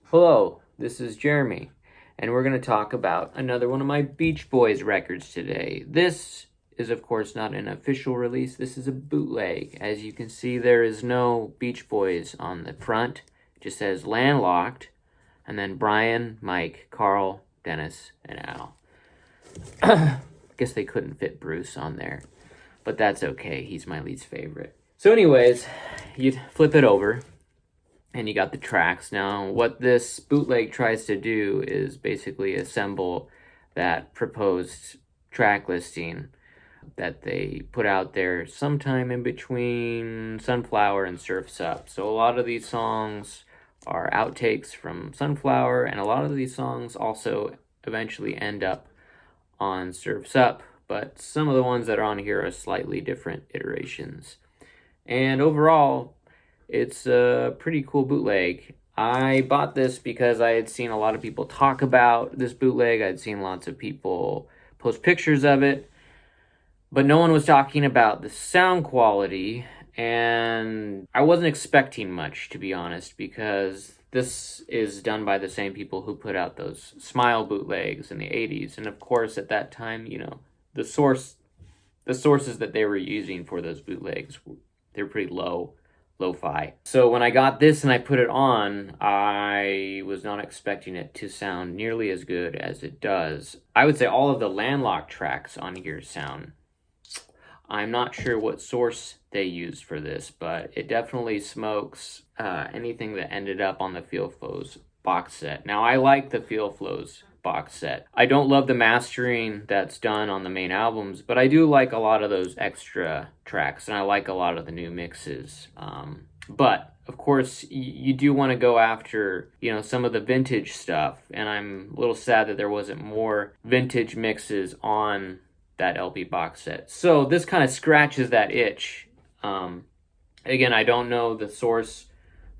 Hello, this is Jeremy, and we're going to talk about another one of my Beach Boys records today. This is, of course, not an official release. This is a bootleg. As you can see, there is no Beach Boys on the front. It just says Landlocked, and then Brian, Mike, Carl, Dennis, and Al. Guess they couldn't fit Bruce on there, but that's okay. He's my least favorite. So anyways, you flip it over, and you got the tracks. Now, what this bootleg tries to do is basically assemble that proposed track listing that they put out there sometime in between Sunflower and Surf's Up. So a lot of these songs are outtakes from Sunflower, and a lot of these songs also eventually end up on Surf's Up, but some of the ones that are on here are slightly different iterations. And overall, it's a pretty cool bootleg. I bought this because I had seen a lot of people talk about this bootleg. I'd seen lots of people post pictures of it, but no one was talking about the sound quality, and I wasn't expecting much, to be honest, because this is done by the same people who put out those Smile bootlegs in the 80s. And of course, at that time, the sources that they were using for those bootlegs, they're pretty lo-fi. So when I got this and I put it on, I was not expecting it to sound nearly as good as it does. I would say all of the Landlocked tracks on here sound. I'm not sure what source they used for this, but it definitely smokes anything that ended up on the Feel Flows box set. Now, I like the Feel Flows box set. I don't love the mastering that's done on the main albums, but I do like a lot of those extra tracks, and I like a lot of the new mixes. But of course, you do want to go after, some of the vintage stuff, and I'm a little sad that there wasn't more vintage mixes on that LP box set. So this kind of scratches that itch. Again, I don't know the source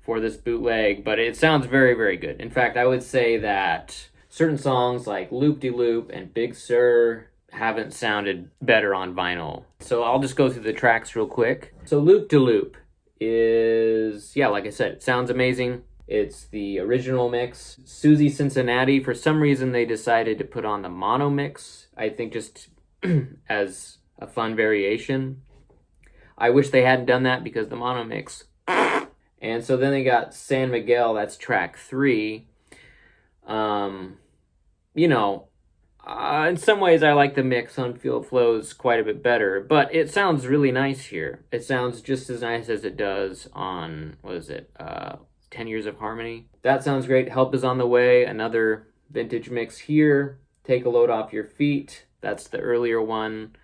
for this bootleg, but it sounds very, very good. In fact, I would say that certain songs like Loop De Loop and Big Sur haven't sounded better on vinyl. So I'll just go through the tracks real quick. So Loop De Loop is, like I said, it sounds amazing. It's the original mix. Susie Cincinnati, for some reason they decided to put on the mono mix. I think just as a fun variation. I wish they hadn't done that because the mono mix. And so then they got San Miguel, that's track 3. In some ways I like the mix on Feel Flows quite a bit better, but it sounds really nice here. It sounds just as nice as it does on, 10 Years of Harmony. That sounds great. Help Is on the Way, another vintage mix here. Take a Load Off Your Feet, that's the earlier one.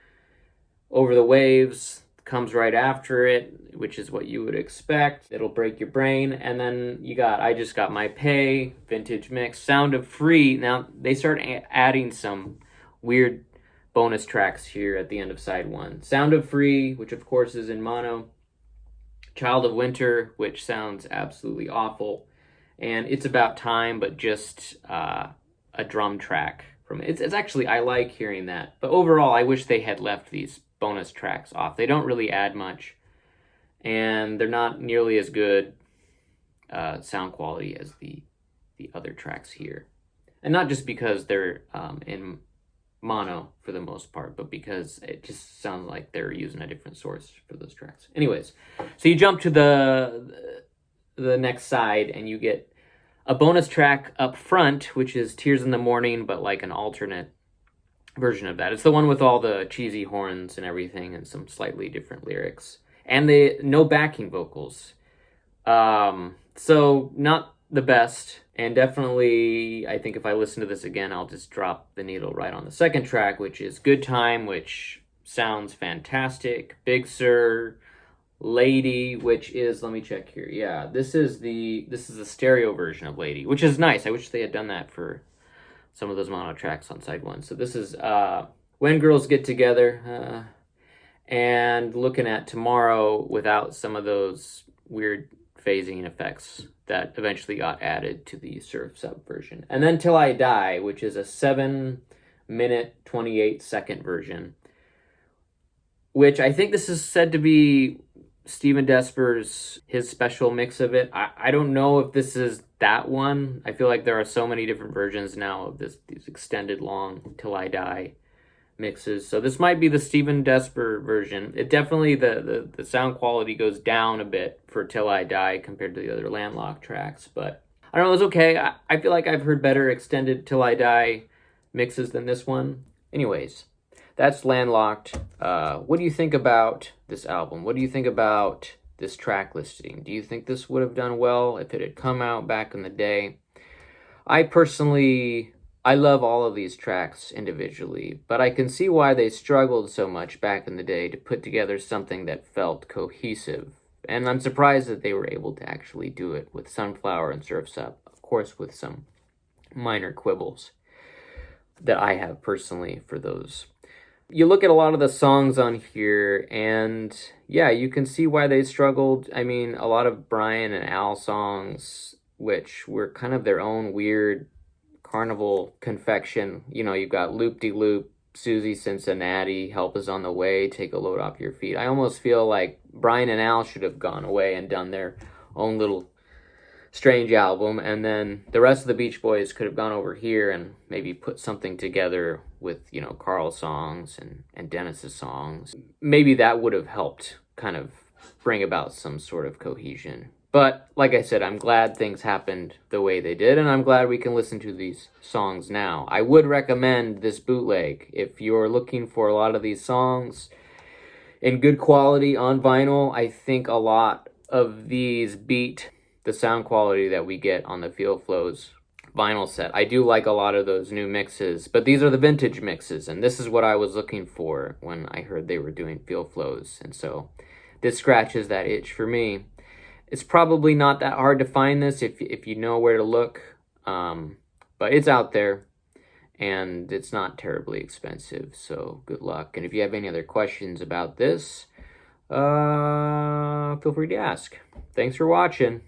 Over the Waves comes right after it, which is what you would expect. It'll Break Your Brain. And then you got I Just Got My Pay, vintage mix. Sound of Free. Now, they start adding some weird bonus tracks here at the end of side 1. Sound of Free, which of course is in mono. Child of Winter, which sounds absolutely awful. And It's About Time, but just a drum track. It's actually, I like hearing that. But overall, I wish they had left these bonus tracks off. They don't really add much, and they're not nearly as good sound quality as the other tracks here. And not just because they're in mono for the most part, but because it just sounds like they're using a different source for those tracks. Anyways, so you jump to the next side, and you get a bonus track up front, which is Tears in the Morning, but like an alternate version of that. It's the one with all the cheesy horns and everything and some slightly different lyrics. And no backing vocals. So not the best. And definitely, I think if I listen to this again, I'll just drop the needle right on the second track, which is Good Time, which sounds fantastic. Big Sur, Lady, which is, let me check here. Yeah, this is the stereo version of Lady, which is nice. I wish they had done that for some of those mono tracks on side 1. So this is When Girls Get Together, and Looking at Tomorrow without some of those weird phasing effects that eventually got added to the Surf's Up version. And then Till I Die, which is a 7-minute, 28-second version, which I think this is said to be Steven Desper's, his special mix of it. I don't know if this is that one. I feel like there are so many different versions now of these extended long Till I Die mixes. So this might be the Steven Desper version. It definitely, the sound quality goes down a bit for Till I Die compared to the other Landlocked tracks, but I don't know, it's okay. I feel like I've heard better extended Till I Die mixes than this one. Anyways, that's Landlocked. What do you think about this album? What do you think about this track listing? Do you think this would have done well if it had come out back in the day? I personally, I love all of these tracks individually, but I can see why they struggled so much back in the day to put together something that felt cohesive. And I'm surprised that they were able to actually do it with Sunflower and Surf's Up, of course with some minor quibbles that I have personally for those. You look at a lot of the songs on here, and yeah, you can see why they struggled. I mean, a lot of Brian and Al songs, which were kind of their own weird carnival confection. You know, you've got Loop-de-Loop, Susie Cincinnati, Help Is On The Way, Take a Load Off Your Feet. I almost feel like Brian and Al should have gone away and done their own little strange album, and then the rest of the Beach Boys could have gone over here and maybe put something together with, you know, Carl's songs and Dennis's songs. Maybe that would have helped kind of bring about some sort of cohesion. But like I said, I'm glad things happened the way they did, and I'm glad we can listen to these songs now. I would recommend this bootleg if you're looking for a lot of these songs in good quality on vinyl. I think a lot of these beat the sound quality that we get on the Feel Flows vinyl set. I do like a lot of those new mixes, but these are the vintage mixes, and this is what I was looking for when I heard they were doing Feel Flows, and so this scratches that itch for me. It's probably not that hard to find this if you know where to look, but it's out there, and it's not terribly expensive, so good luck. And if you have any other questions about this, feel free to ask. Thanks for watching.